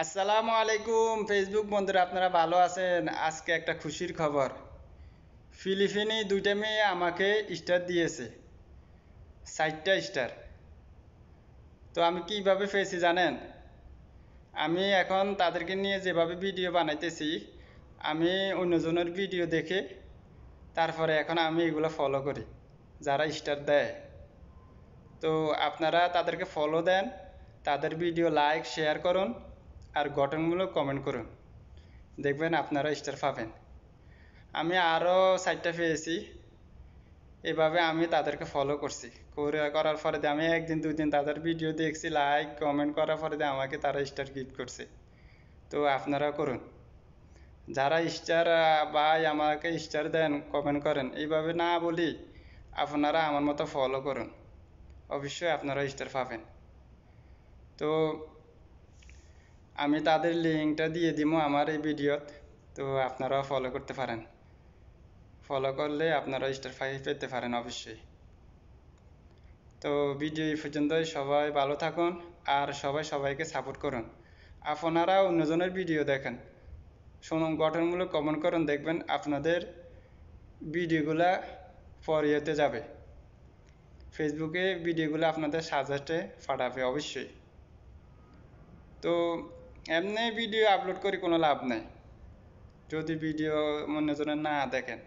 আসসালামু আলাইকুম ফেসবুক বন্ধুরা, আপনারা ভালো আছেন? আজকে একটা খুশির খবর। ফিলিপিনি দুইটা মেয়ে আমাকে স্টার দিয়েছে, 4টা স্টার। তো আমি কিভাবে পেয়েছি জানেন? আমি এখন তাদেরকে নিয়ে যেভাবে ভিডিও বানাইতেছি, আমি অন্যজনের ভিডিও দেখে তারপরে এখন আমি এগুলো ফলো করি, যারা স্টার দেয়। তো আপনারা তাদেরকে ফলো দেন, তাদের ভিডিও লাইক শেয়ার করুন, আর গঠনমূলক কমেন্ট করুন। দেখবেন আপনারা স্টার পাবেন। আমি আরও 4টা পেয়েছি। এভাবে আমি তাদেরকে ফলো করছি, করার পরে আমি একদিন দুদিন তাদের ভিডিও দেখছি, লাইক কমেন্ট করার পরে আমাকে তারা স্টার গিফট করছে। তো আপনারাও করুন। যারা স্টার ভাই আমাকে স্টার দেন, কমেন্ট করেন, এইভাবে না বলি, আপনারা আমার মতো ফলো করুন, অবশ্যই আপনারা স্টার পাবেন। তো আমি তাদের লিঙ্কটা দিয়ে দিব আমার এই ভিডিওত, তো আপনারাও ফলো করতে পারেন। ফলো করলে আপনারা স্টার পেতে পারেন অবশ্যই। তো ভিডিও এই পর্যন্তই। সবাই ভালো থাকুন আর সবাই সবাইকে সাপোর্ট করুন। আপনারা অন্যজনের ভিডিও দেখেন, শুনুন, গঠনমূলক কমেন্ট করুন, দেখবেন আপনাদের ভিডিওগুলা ফরিয়েতে যাবে, ফেসবুকে ভিডিওগুলো আপনাদের সাজেস্টে পাঠাবে অবশ্যই। তো এমনি ভিডিও আপলোড করে কোনো লাভ নেই যদি ভিডিও অন্যজনের না দেখেন।